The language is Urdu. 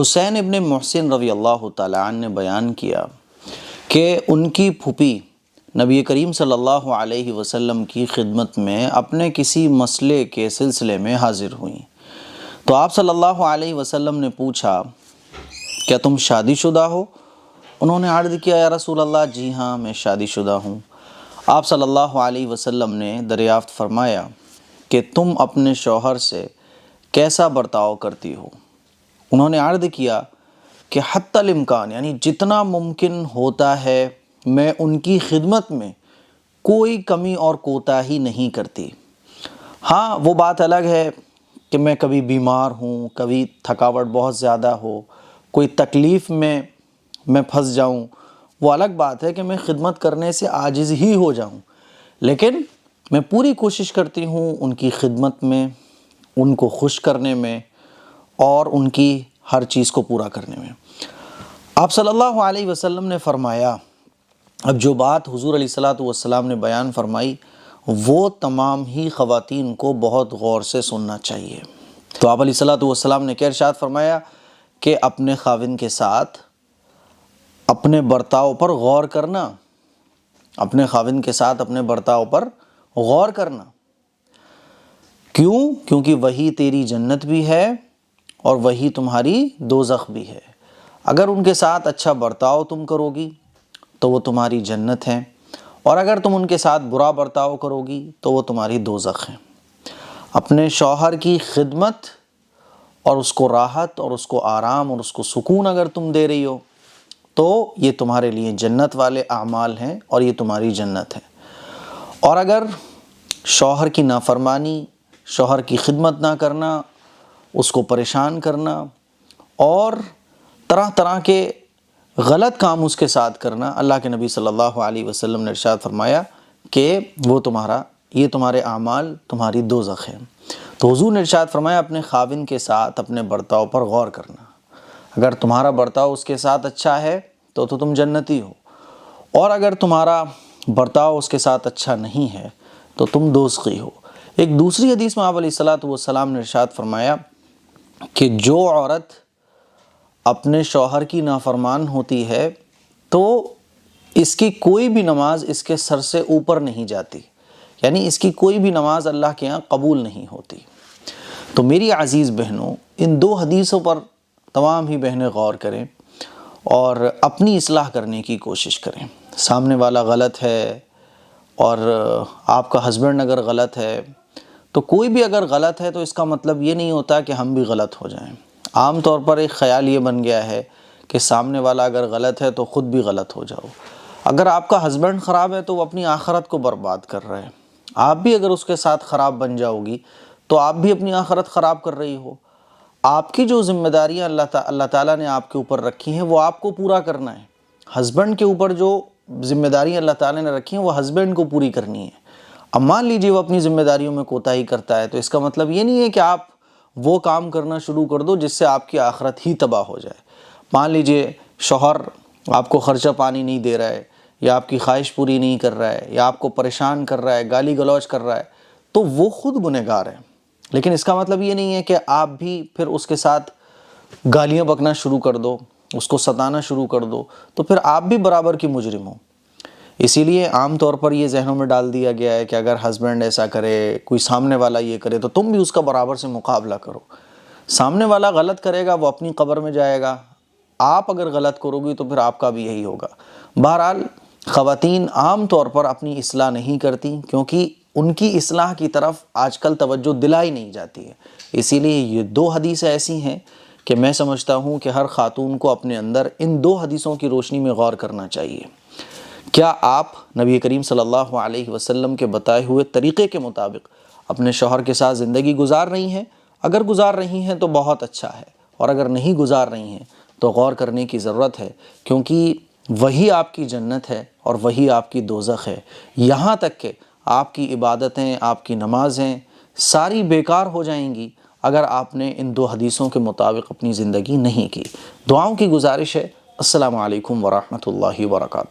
حسین ابن محسن رضی اللہ تعالیٰ عنہ نے بیان کیا کہ ان کی پھوپھی نبی کریم صلی اللہ علیہ وسلم کی خدمت میں اپنے کسی مسئلے کے سلسلے میں حاضر ہوئیں تو آپ صلی اللہ علیہ وسلم نے پوچھا کیا تم شادی شدہ ہو؟ انہوں نے عرض کیا یا رسول اللہ جی ہاں میں شادی شدہ ہوں۔ آپ صلی اللہ علیہ وسلم نے دریافت فرمایا کہ تم اپنے شوہر سے کیسا برتاؤ کرتی ہو؟ انہوں نے عرض کیا کہ حتی الامکان یعنی جتنا ممکن ہوتا ہے میں ان کی خدمت میں کوئی کمی اور کوتاہی نہیں کرتی۔ ہاں وہ بات الگ ہے کہ میں کبھی بیمار ہوں، کبھی تھکاوٹ بہت زیادہ ہو، کوئی تکلیف میں پھنس جاؤں، وہ الگ بات ہے کہ میں خدمت کرنے سے عاجز ہی ہو جاؤں، لیکن میں پوری کوشش کرتی ہوں ان کی خدمت میں، ان کو خوش کرنے میں اور ان کی ہر چیز کو پورا کرنے میں۔ آپ صلی اللہ علیہ وسلم نے فرمایا، اب جو بات حضور علیہ الصلوۃ والسلام نے بیان فرمائی وہ تمام ہی خواتین کو بہت غور سے سننا چاہیے۔ تو آپ علیہ الصلوۃ والسلام نے کیا ارشاد فرمایا کہ اپنے خاوند کے ساتھ اپنے برتاؤ پر غور کرنا، اپنے خاوند کے ساتھ اپنے برتاؤ پر غور کرنا۔ کیوں؟ کیونکہ وہی تیری جنت بھی ہے اور وہی تمہاری دوزخ بھی ہے۔ اگر ان کے ساتھ اچھا برتاؤ تم کرو گی تو وہ تمہاری جنت ہے، اور اگر تم ان کے ساتھ برا برتاؤ کرو گی تو وہ تمہاری دوزخ ہے۔ اپنے شوہر کی خدمت اور اس کو راحت اور اس کو آرام اور اس کو سکون اگر تم دے رہی ہو تو یہ تمہارے لیے جنت والے اعمال ہیں اور یہ تمہاری جنت ہے۔ اور اگر شوہر کی نافرمانی، شوہر کی خدمت نہ کرنا، اس کو پریشان کرنا اور طرح طرح کے غلط کام اس کے ساتھ کرنا، اللہ کے نبی صلی اللہ علیہ وسلم نے ارشاد فرمایا کہ یہ تمہارے اعمال تمہاری دوزخ ہے۔ تو حضور نے ارشاد فرمایا اپنے خاوند کے ساتھ اپنے برتاؤ پر غور کرنا۔ اگر تمہارا برتاؤ اس کے ساتھ اچھا ہے تو تم جنتی ہو، اور اگر تمہارا برتاؤ اس کے ساتھ اچھا نہیں ہے تو تم دوزخی ہو۔ ایک دوسری حدیث میں آپ علیہ الصلوۃ والسلام نے ارشاد فرمایا کہ جو عورت اپنے شوہر کی نافرمان ہوتی ہے تو اس کی کوئی بھی نماز اس کے سر سے اوپر نہیں جاتی، یعنی اس کی کوئی بھی نماز اللہ کے ہاں قبول نہیں ہوتی۔ تو میری عزیز بہنوں، ان دو حدیثوں پر تمام ہی بہنیں غور کریں اور اپنی اصلاح کرنے کی کوشش کریں۔ سامنے والا غلط ہے اور آپ کا ہسبینڈ اگر غلط ہے تو کوئی بھی اگر غلط ہے تو اس کا مطلب یہ نہیں ہوتا کہ ہم بھی غلط ہو جائیں۔ عام طور پر ایک خیال یہ بن گیا ہے کہ سامنے والا اگر غلط ہے تو خود بھی غلط ہو جاؤ۔ اگر آپ کا ہسبینڈ خراب ہے تو وہ اپنی آخرت کو برباد کر رہا ہے، آپ بھی اگر اس کے ساتھ خراب بن جاؤ گی تو آپ بھی اپنی آخرت خراب کر رہی ہو۔ آپ کی جو ذمہ داریاں اللہ تعالیٰ نے آپ کے اوپر رکھی ہیں وہ آپ کو پورا کرنا ہے۔ ہسبینڈ کے اوپر جو ذمہ داریاں اللہ تعالیٰ نے رکھی ہیں وہ ہسبینڈ کو پوری کرنی ہے۔ اب مان لیجیے وہ اپنی ذمہ داریوں میں کوتاہی کرتا ہے تو اس کا مطلب یہ نہیں ہے کہ آپ وہ کام کرنا شروع کر دو جس سے آپ کی آخرت ہی تباہ ہو جائے۔ مان لیجیے شوہر آپ کو خرچہ پانی نہیں دے رہا ہے، یا آپ کی خواہش پوری نہیں کر رہا ہے، یا آپ کو پریشان کر رہا ہے، گالی گلوچ کر رہا ہے، تو وہ خود گنہگار ہے، لیکن اس کا مطلب یہ نہیں ہے کہ آپ بھی پھر اس کے ساتھ گالیاں بکنا شروع کر دو، اس کو ستانا شروع کر دو، تو پھر آپ بھی برابر کی مجرم ہو۔ اسی لیے عام طور پر یہ ذہنوں میں ڈال دیا گیا ہے کہ اگر ہسبینڈ ایسا کرے، کوئی سامنے والا یہ کرے تو تم بھی اس کا برابر سے مقابلہ کرو۔ سامنے والا غلط کرے گا وہ اپنی قبر میں جائے گا، آپ اگر غلط کرو گی تو پھر آپ کا بھی یہی ہوگا۔ بہرحال خواتین عام طور پر اپنی اصلاح نہیں کرتی کیونکہ ان کی اصلاح کی طرف آج کل توجہ دلائی نہیں جاتی ہے۔ اسی لیے یہ دو حدیثیں ایسی ہیں کہ میں سمجھتا ہوں کہ ہر خاتون کو اپنے اندر ان دو حدیثوں کی روشنی میں غور کرنا چاہیے۔ کیا آپ نبی کریم صلی اللہ علیہ وسلم کے بتائے ہوئے طریقے کے مطابق اپنے شوہر کے ساتھ زندگی گزار رہی ہیں؟ اگر گزار رہی ہیں تو بہت اچھا ہے، اور اگر نہیں گزار رہی ہیں تو غور کرنے کی ضرورت ہے، کیونکہ وہی آپ کی جنت ہے اور وہی آپ کی دوزخ ہے۔ یہاں تک کہ آپ کی عبادتیں، آپ کی نمازیں ساری بیکار ہو جائیں گی اگر آپ نے ان دو حدیثوں کے مطابق اپنی زندگی نہیں کی۔ دعاؤں کی گزارش ہے۔ السلام علیکم ورحمۃ اللہ وبرکاتہ۔